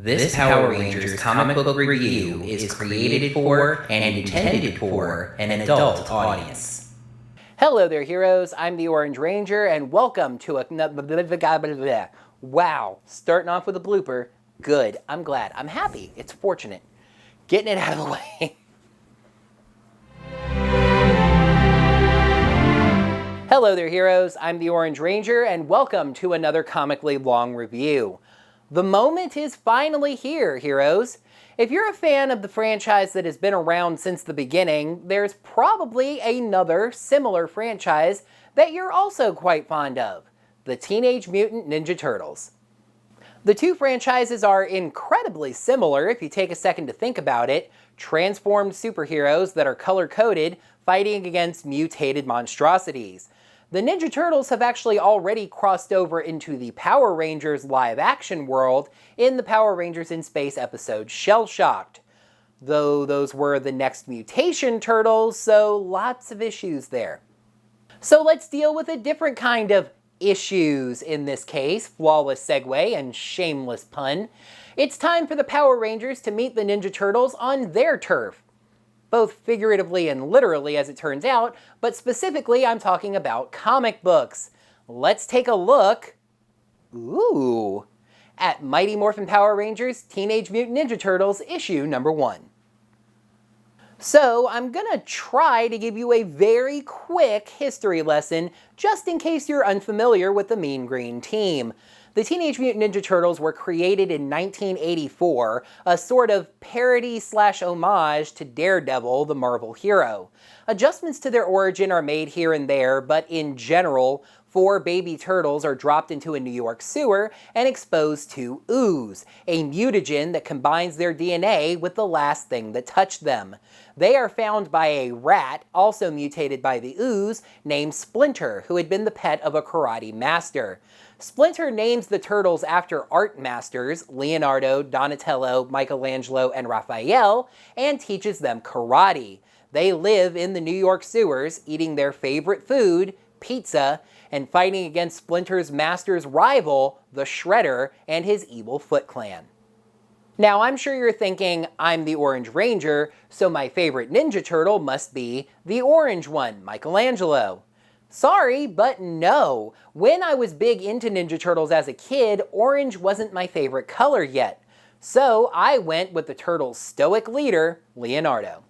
This Power Rangers comic book review is created for and intended for an adult audience. Hello there, heroes. I'm the Orange Ranger, and welcome to a... Wow, starting off with a blooper. Good. I'm glad. I'm happy. It's fortunate. Getting it out of the way. Hello there, heroes. I'm the Orange Ranger, and welcome to another comically long review. The moment is finally here, heroes. If you're a fan of the franchise that has been around since the beginning, there's probably another similar franchise that you're also quite fond of, the Teenage Mutant Ninja Turtles. The two franchises are incredibly similar if you take a second to think about it. Transformed superheroes that are color-coded fighting against mutated monstrosities. The Ninja Turtles have actually already crossed over into the Power Rangers live-action world in the Power Rangers in Space episode Shell Shocked. Though those were the next mutation turtles, so lots of issues there. So let's deal with a different kind of issues in this case. Flawless segue and shameless pun. It's time for the Power Rangers to meet the Ninja Turtles on their turf. Both figuratively and literally, as it turns out, but specifically I'm talking about comic books. Let's take a look, at Mighty Morphin Power Rangers Teenage Mutant Ninja Turtles issue number 1. So I'm gonna try to give you a very quick history lesson, just in case you're unfamiliar with the Mean Green Team. The Teenage Mutant Ninja Turtles were created in 1984, a sort of parody/homage to Daredevil, the Marvel hero. Adjustments to their origin are made here and there, but in general, 4 baby turtles are dropped into a New York sewer and exposed to ooze, a mutagen that combines their DNA with the last thing that touched them. They are found by a rat, also mutated by the ooze, named Splinter, who had been the pet of a karate master. Splinter names the turtles after art masters, Leonardo, Donatello, Michelangelo, and Raphael, and teaches them karate. They live in the New York sewers, eating their favorite food, pizza, and fighting against Splinter's master's rival, the Shredder, and his evil Foot Clan. Now, I'm sure you're thinking, I'm the Orange Ranger, so my favorite Ninja Turtle must be the orange one, Michelangelo. Sorry, but no. When I was big into Ninja Turtles as a kid, orange wasn't my favorite color yet. So I went with the Turtles' stoic leader, Leonardo.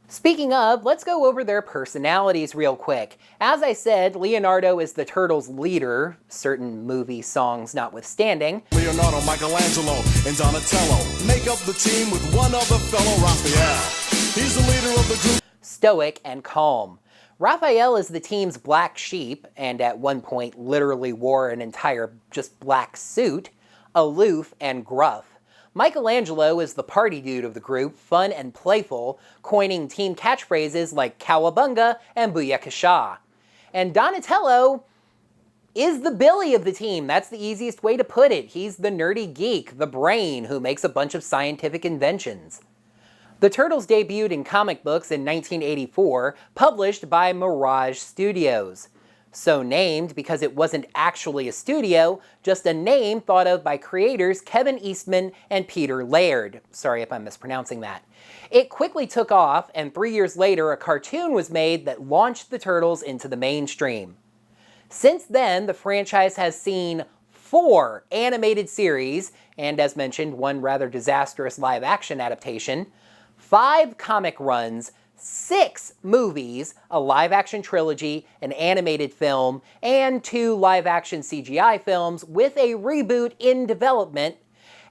Speaking of, let's go over their personalities real quick. As I said, Leonardo is the Turtles' leader, certain movie songs notwithstanding. Leonardo, Michelangelo, and Donatello make up the team with one other fellow, Raphael. He's the leader of the group. Stoic and calm. Raphael is the team's black sheep, and at one point literally wore an entire just black suit, aloof and gruff. Michelangelo is the party dude of the group, fun and playful, coining team catchphrases like Cowabunga and Booyakasha. And Donatello is the Billy of the team. That's the easiest way to put it. He's the nerdy geek, the brain who makes a bunch of scientific inventions. The Turtles debuted in comic books in 1984, published by Mirage Studios. So named because it wasn't actually a studio, just a name thought of by creators Kevin Eastman and Peter Laird. Sorry if I'm mispronouncing that. It quickly took off, and 3 years later a cartoon was made that launched the Turtles into the mainstream. Since then, the franchise has seen 4 animated series, and as mentioned, 1 rather disastrous live-action adaptation, 5 comic runs, 6 movies, a live-action trilogy, an animated film, and 2 live-action CGI films with a reboot in development,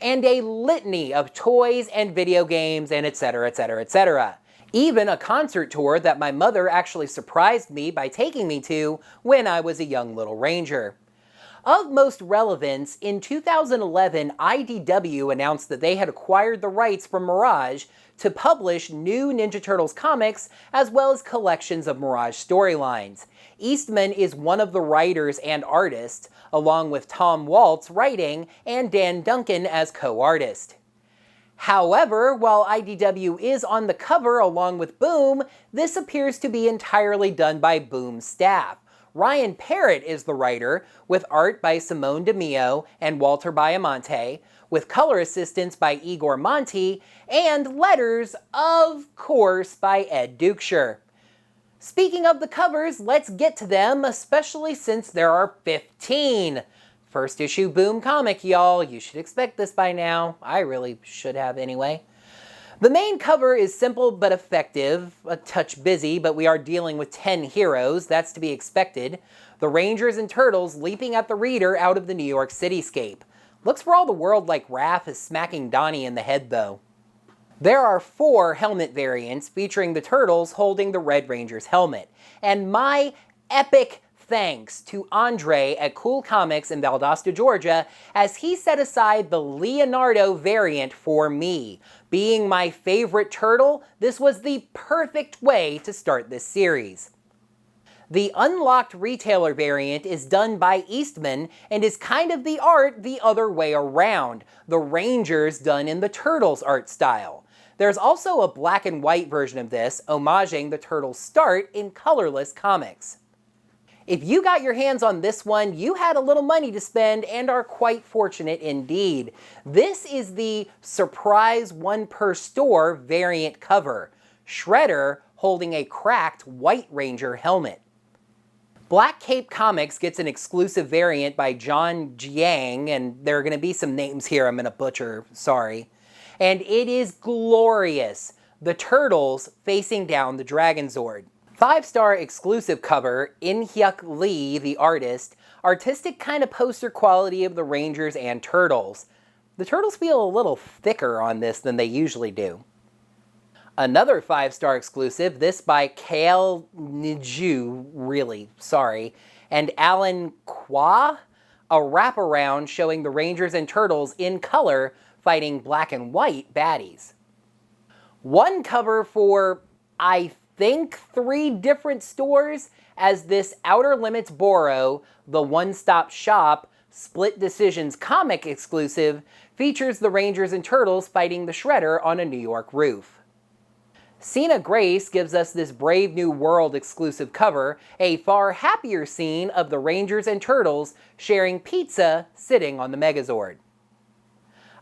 and a litany of toys and video games, and etc, etc, etc. Even a concert tour that my mother actually surprised me by taking me to when I was a young little ranger. Of most relevance, in 2011, IDW announced that they had acquired the rights from Mirage to publish new Ninja Turtles comics as well as collections of Mirage storylines. Eastman is one of the writers and artists, along with Tom Waltz writing and Dan Duncan as co-artist. However, while IDW is on the cover along with Boom, this appears to be entirely done by Boom's staff. Ryan Parrott is the writer, with art by Simone DeMeo and Walter Baiamonte, with color assistance by Igor Monti, and letters, of course, by Ed Dukeshire. Speaking of the covers, let's get to them, especially since there are 15. First issue Boom comic, y'all. You should expect this by now. I really should have anyway. The main cover is simple but effective, a touch busy, but we are dealing with 10 heroes, that's to be expected. The Rangers and Turtles leaping at the reader out of the New York cityscape. Looks for all the world like Raph is smacking Donnie in the head though. There are 4 helmet variants featuring the Turtles holding the Red Ranger's helmet. And my epic thanks to Andre at Cool Comics in Valdosta, Georgia, as he set aside the Leonardo variant for me. Being my favorite turtle, this was the perfect way to start this series. The unlocked retailer variant is done by Eastman and is kind of the art the other way around, the Rangers done in the Turtles art style. There's also a black and white version of this, homaging the Turtles' start in colorless comics. If you got your hands on this one, you had a little money to spend and are quite fortunate indeed. This is the surprise one per store variant cover. Shredder holding a cracked White Ranger helmet. Black Cape Comics gets an exclusive variant by John Jiang, and there are going to be some names here I'm going to butcher, sorry. And it is glorious. The Turtles facing down the Dragon Zord. 5-star exclusive cover, In Hyuk Lee, the artist, artistic kind of poster quality of the Rangers and Turtles. The Turtles feel a little thicker on this than they usually do. Another 5-star exclusive, this by Kale Niju, really, sorry, and Alan Kwa, a wraparound showing the Rangers and Turtles in color fighting black and white baddies. One cover for, I think, 3 different stores, as this Outer Limits Boro, the one-stop shop, Split Decisions comic exclusive, features the Rangers and Turtles fighting the Shredder on a New York roof. Cena Grace gives us this Brave New World exclusive cover, a far happier scene of the Rangers and Turtles sharing pizza sitting on the Megazord.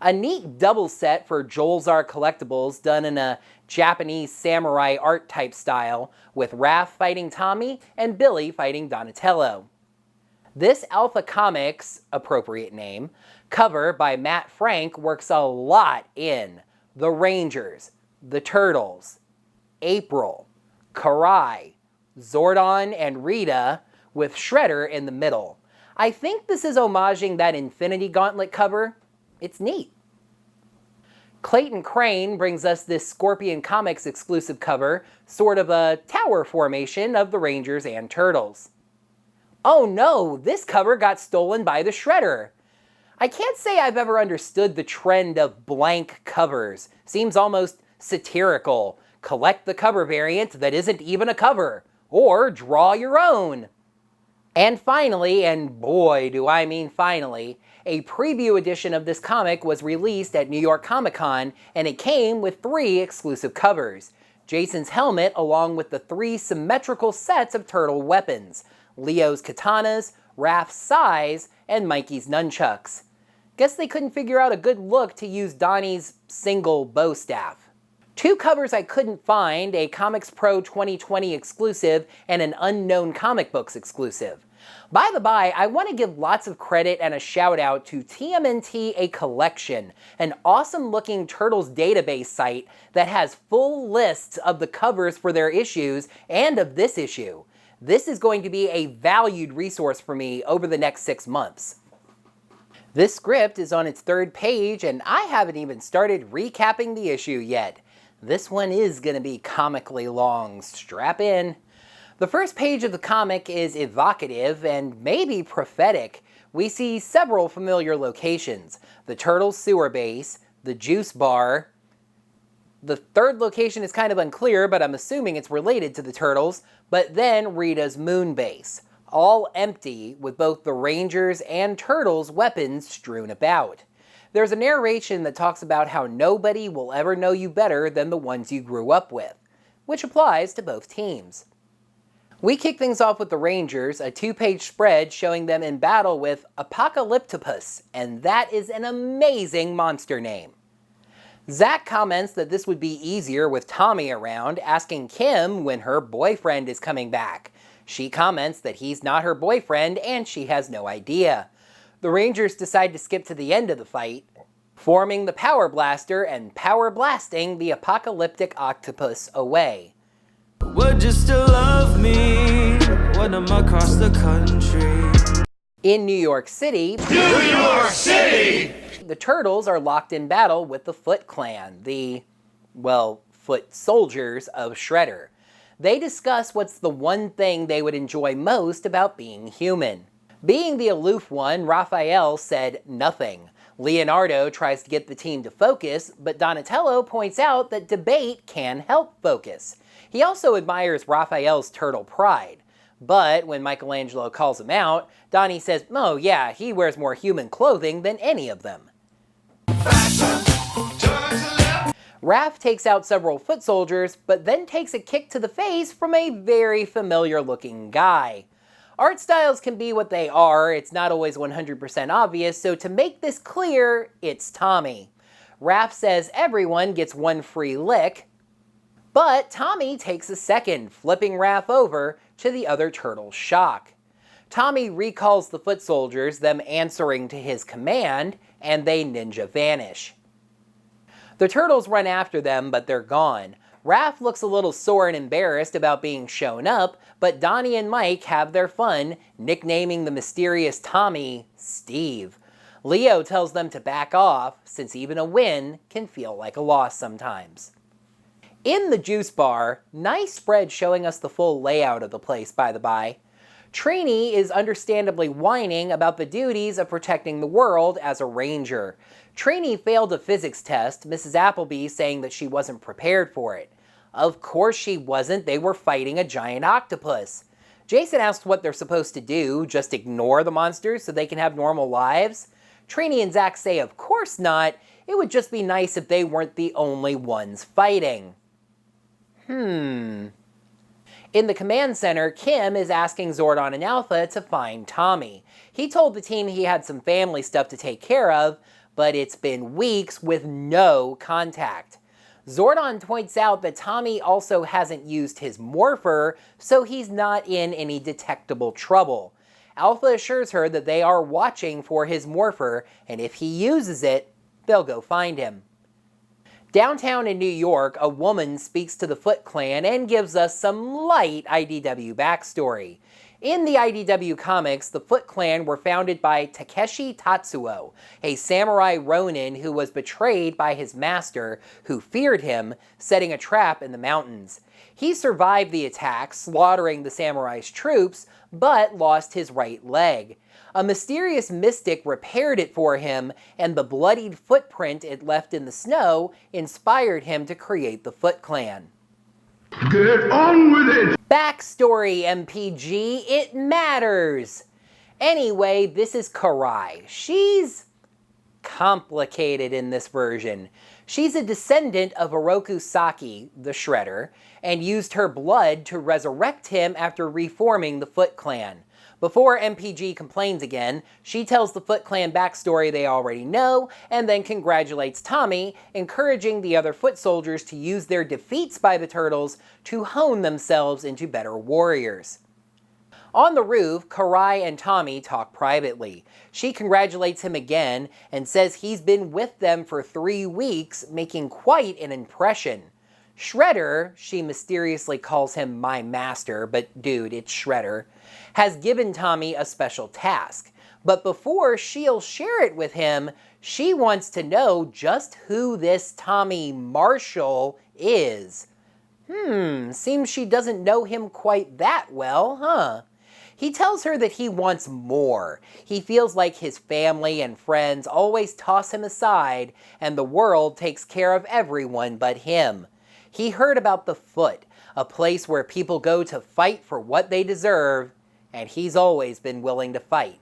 A neat double set for Jolzar Collectibles done in a Japanese samurai art type style, with Raph fighting Tommy and Billy fighting Donatello. This Alpha Comics, appropriate name, cover by Matt Frank works a lot in the Rangers, the Turtles, April, Karai, Zordon, and Rita, with Shredder in the middle. I think this is homaging that Infinity Gauntlet cover. It's neat. Clayton Crane brings us this Scorpion Comics exclusive cover, sort of a tower formation of the Rangers and Turtles. Oh no, this cover got stolen by the Shredder. I can't say I've ever understood the trend of blank covers. Seems almost satirical. Collect the cover variant that isn't even a cover, or draw your own. And finally, and boy do I mean finally, a preview edition of this comic was released at New York Comic Con, and it came with 3 exclusive covers. Jason's helmet along with the 3 symmetrical sets of turtle weapons, Leo's katanas, Raph's sais, and Mikey's nunchucks. Guess they couldn't figure out a good look to use Donnie's single bow staff. 2 covers I couldn't find, a Comics Pro 2020 exclusive and an Unknown Comic Books exclusive. By the by, I want to give lots of credit and a shout out to TMNT A Collection, an awesome looking Turtles database site that has full lists of the covers for their issues and of this issue. This is going to be a valued resource for me over the next 6 months. This script is on its 3rd page, and I haven't even started recapping the issue yet. This one is going to be comically long. Strap in. The first page of the comic is evocative and maybe prophetic. We see several familiar locations. The Turtles sewer base, the juice bar. The 3rd location is kind of unclear, but I'm assuming it's related to the Turtles. But then Rita's moon base. All empty, with both the Rangers and Turtles' weapons strewn about. There's a narration that talks about how nobody will ever know you better than the ones you grew up with, which applies to both teams. We kick things off with the Rangers, a 2-page spread showing them in battle with Apocalyptopus, and that is an amazing monster name. Zach comments that this would be easier with Tommy around, asking Kim when her boyfriend is coming back. She comments that he's not her boyfriend and she has no idea. The Rangers decide to skip to the end of the fight, forming the Power Blaster and power blasting the apocalyptic octopus away. Would you still love me when I'm across the country? In New York City, the Turtles are locked in battle with the Foot Clan, the, well, foot soldiers of Shredder. They discuss what's the one thing they would enjoy most about being human. Being the aloof one, Raphael said nothing. Leonardo tries to get the team to focus, but Donatello points out that debate can help focus. He also admires Raphael's turtle pride. But when Michelangelo calls him out, Donnie says, oh yeah, he wears more human clothing than any of them. Raph takes out several foot soldiers, but then takes a kick to the face from a very familiar looking guy. Art styles can be what they are, it's not always 100% obvious, so to make this clear, it's Tommy. Raph says everyone gets one free lick, but Tommy takes a second, flipping Raph over to the other turtle's shock. Tommy recalls the foot soldiers, them answering to his command, and they ninja vanish. The turtles run after them, but they're gone. Raph looks a little sore and embarrassed about being shown up, but Donnie and Mike have their fun, nicknaming the mysterious Tommy Steve. Leo tells them to back off, since even a win can feel like a loss sometimes. In the juice bar, nice spread showing us the full layout of the place, by the by. Trini is understandably whining about the duties of protecting the world as a ranger. Trini failed a physics test, Mrs. Appleby saying that she wasn't prepared for it. Of course she wasn't, they were fighting a giant octopus. Jason asks what they're supposed to do, just ignore the monsters so they can have normal lives? Trini and Zach say of course not, it would just be nice if they weren't the only ones fighting. In the command center, Kim is asking Zordon and Alpha to find Tommy. He told the team he had some family stuff to take care of, but it's been weeks with no contact. Zordon points out that Tommy also hasn't used his morpher, so he's not in any detectable trouble. Alpha assures her that they are watching for his morpher, and if he uses it, they'll go find him. Downtown in New York, a woman speaks to the Foot Clan and gives us some light IDW backstory. In the IDW comics, the Foot Clan were founded by Takeshi Tatsuo, a samurai ronin who was betrayed by his master, who feared him, setting a trap in the mountains. He survived the attack, slaughtering the samurai's troops, but lost his right leg. A mysterious mystic repaired it for him, and the bloodied footprint it left in the snow inspired him to create the Foot Clan. Get on with it! Backstory, MPG, it matters! Anyway, this is Karai. She's complicated in this version. She's a descendant of Oroku Saki, the Shredder, and used her blood to resurrect him after reforming the Foot Clan. Before MPG complains again, she tells the Foot Clan backstory they already know, and then congratulates Tommy, encouraging the other foot soldiers to use their defeats by the Turtles to hone themselves into better warriors. On the roof, Karai and Tommy talk privately. She congratulates him again, and says he's been with them for 3 weeks, making quite an impression. Shredder, she mysteriously calls him my master, but dude, it's Shredder, has given Tommy a special task. But before she'll share it with him, she wants to know just who this Tommy Marshall is. Seems she doesn't know him quite that well, huh? He tells her that he wants more. He feels like his family and friends always toss him aside, and the world takes care of everyone but him. He heard about the Foot, a place where people go to fight for what they deserve, and he's always been willing to fight.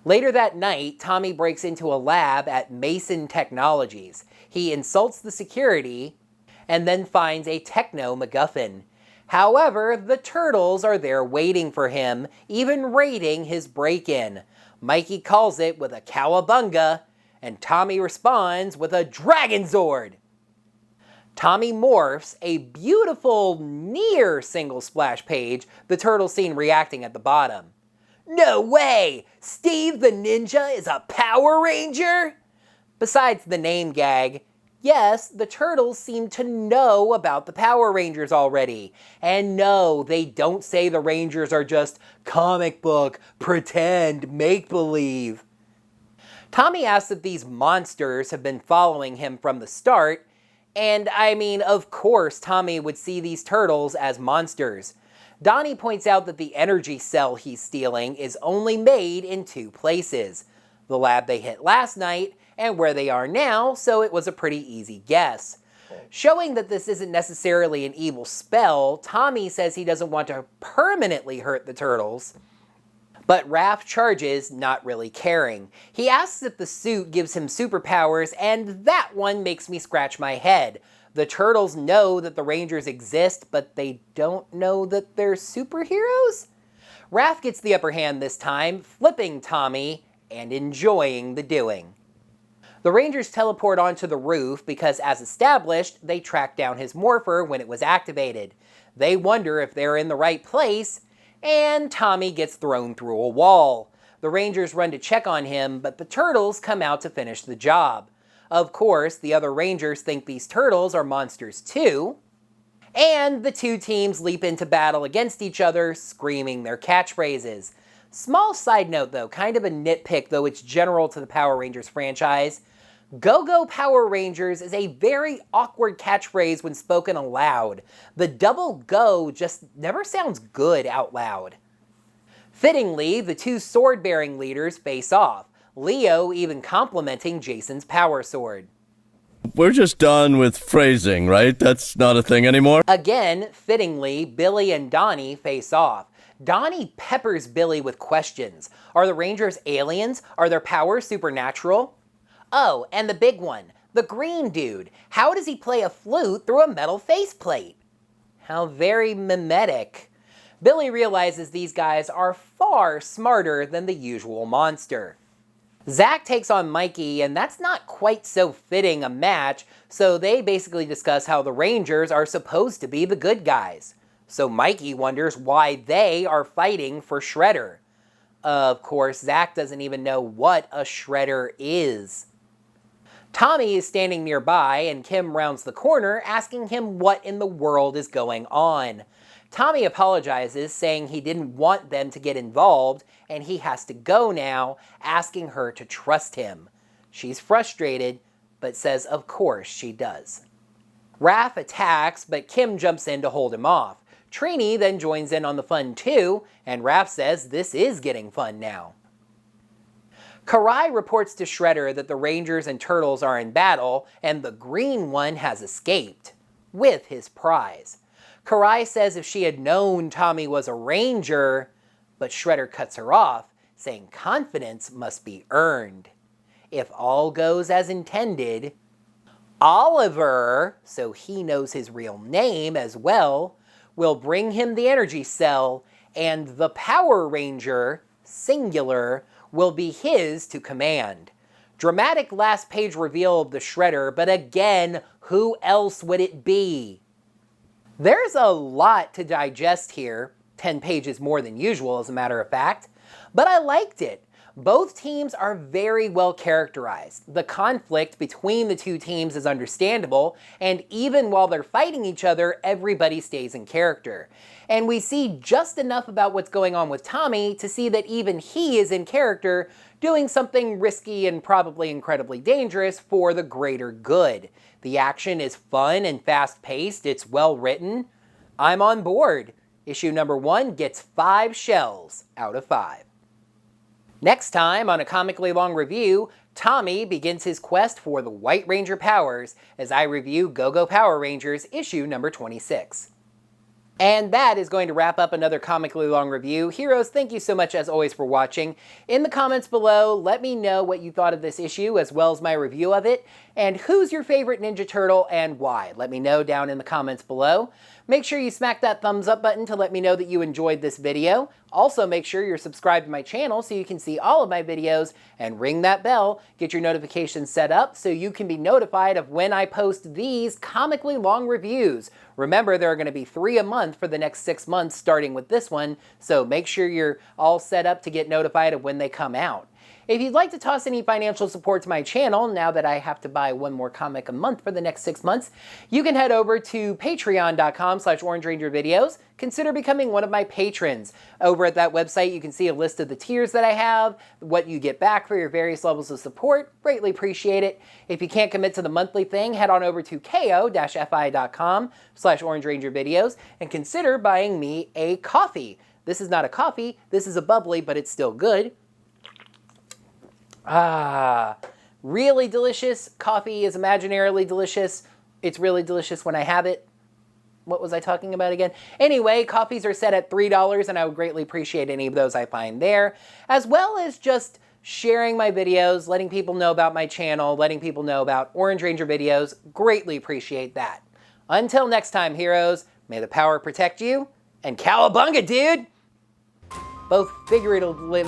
Later that night, Tommy breaks into a lab at Mason Technologies. He insults the security, and then finds a techno MacGuffin. However, the Turtles are there waiting for him, even raiding his break-in. Mikey calls it with a cowabunga, and Tommy responds with a Dragon Zord. Tommy morphs, a beautiful near single splash page, the Turtles seen reacting at the bottom. No way! Steve the Ninja is a Power Ranger? Besides the name gag, yes, the Turtles seem to know about the Power Rangers already. And no, they don't say the Rangers are just comic book, pretend, make-believe. Tommy asks if these monsters have been following him from the start, and I mean, of course Tommy would see these turtles as monsters. Donnie points out that the energy cell he's stealing is only made in 2 places. The lab they hit last night, and where they are now, so it was a pretty easy guess. Showing that this isn't necessarily an evil spell, Tommy says he doesn't want to permanently hurt the turtles. But Raph charges, not really caring. He asks if the suit gives him superpowers, and that one makes me scratch my head. The Turtles know that the Rangers exist, but they don't know that they're superheroes? Raph gets the upper hand this time, flipping Tommy and enjoying the doing. The Rangers teleport onto the roof because, as established, they tracked down his morpher when it was activated. They wonder if they're in the right place, and Tommy gets thrown through a wall. The Rangers run to check on him, but the Turtles come out to finish the job. Of course, the other Rangers think these Turtles are monsters too, and the 2 teams leap into battle against each other, screaming their catchphrases. Small side note though, kind of a nitpick though it's general to the Power Rangers franchise. Go-Go Power Rangers is a very awkward catchphrase when spoken aloud. The double go just never sounds good out loud. Fittingly, the 2 sword-bearing leaders face off, Leo even complimenting Jason's power sword. We're just done with phrasing, right? That's not a thing anymore? Again, fittingly, Billy and Donnie face off. Donnie peppers Billy with questions. Are the Rangers aliens? Are their powers supernatural? Oh, and the big one, the green dude. How does he play a flute through a metal faceplate? How very mimetic. Billy realizes these guys are far smarter than the usual monster. Zach takes on Mikey, and that's not quite so fitting a match, so they basically discuss how the Rangers are supposed to be the good guys. So Mikey wonders why they are fighting for Shredder. Of course, Zach doesn't even know what a Shredder is. Tommy is standing nearby, and Kim rounds the corner, asking him what in the world is going on. Tommy apologizes, saying he didn't want them to get involved, and he has to go now, asking her to trust him. She's frustrated, but says of course she does. Raph attacks, but Kim jumps in to hold him off. Trini then joins in on the fun too, and Raph says this is getting fun now. Karai reports to Shredder that the Rangers and Turtles are in battle, and the green one has escaped, with his prize. Karai says if she had known Tommy was a Ranger, but Shredder cuts her off, saying confidence must be earned. If all goes as intended, Oliver, so he knows his real name as well, will bring him the energy cell, and the Power Ranger, singular, will be his to command. Dramatic last page reveal of the Shredder, but again, who else would it be? There's a lot to digest here, 10 pages more than usual as a matter of fact, but I liked it. Both teams are very well characterized. The conflict between the 2 teams is understandable, and even while they're fighting each other, everybody stays in character. And we see just enough about what's going on with Tommy to see that even he is in character, doing something risky and probably incredibly dangerous for the greater good. The action is fun and fast-paced, it's well written. I'm on board. Issue number 1 gets 5 shells out of 5. Next time on A Comically Long Review, Tommy begins his quest for the White Ranger powers as I review Go-Go Power Rangers issue number 26. And that is going to wrap up another comically long review. Heroes, thank you so much as always for watching. In the comments below, let me know what you thought of this issue as well as my review of it. And who's your favorite Ninja Turtle and why? Let me know down in the comments below. Make sure you smack that thumbs up button to let me know that you enjoyed this video. Also, make sure you're subscribed to my channel so you can see all of my videos, and ring that bell, get your notifications set up so you can be notified of when I post these comically long reviews. Remember, there are going to be 3 a month for the next 6 months starting with this one, so make sure you're all set up to get notified of when they come out. If you'd like to toss any financial support to my channel, now that I have to buy 1 more comic a month for the next 6 months, you can head over to patreon.com/orangerangervideos. Consider becoming one of my patrons. Over at that website, you can see a list of the tiers that I have, what you get back for your various levels of support. Greatly appreciate it. If you can't commit to the monthly thing, head on over to ko-fi.com/orangerangervideos and consider buying me a coffee. This is not a coffee, this is a bubbly, but it's still good. Really delicious. Coffee is imaginarily delicious. It's really delicious when I have it. What was I talking about again? Anyway, coffees are set at $3 and I would greatly appreciate any of those I find there, as well as just sharing my videos, letting people know about my channel, letting people know about Orange Ranger videos. Greatly appreciate that. Until next time, heroes, may the power protect you, and cowabunga, dude! Both figuratively,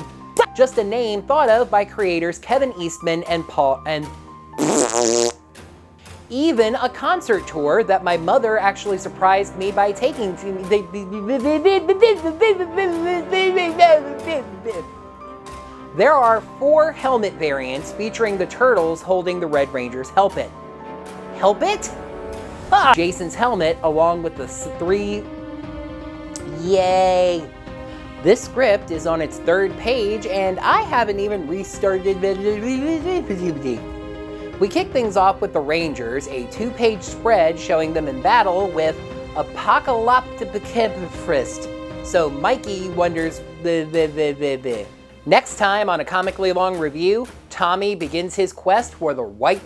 just a name thought of by creators Kevin Eastman and Paul, and even a concert tour that my mother actually surprised me by taking to me. There are 4 helmet variants featuring the turtles holding the Red Ranger's helmet. Helmet? Jason's helmet along with the 3. Yay! This script is on its 3rd page, and I haven't even restarted. We kick things off with the Rangers, a 2-page spread showing them in battle with Apocalypticifrist. So Mikey wonders. Next time on a comically long review, Tommy begins his quest for the white.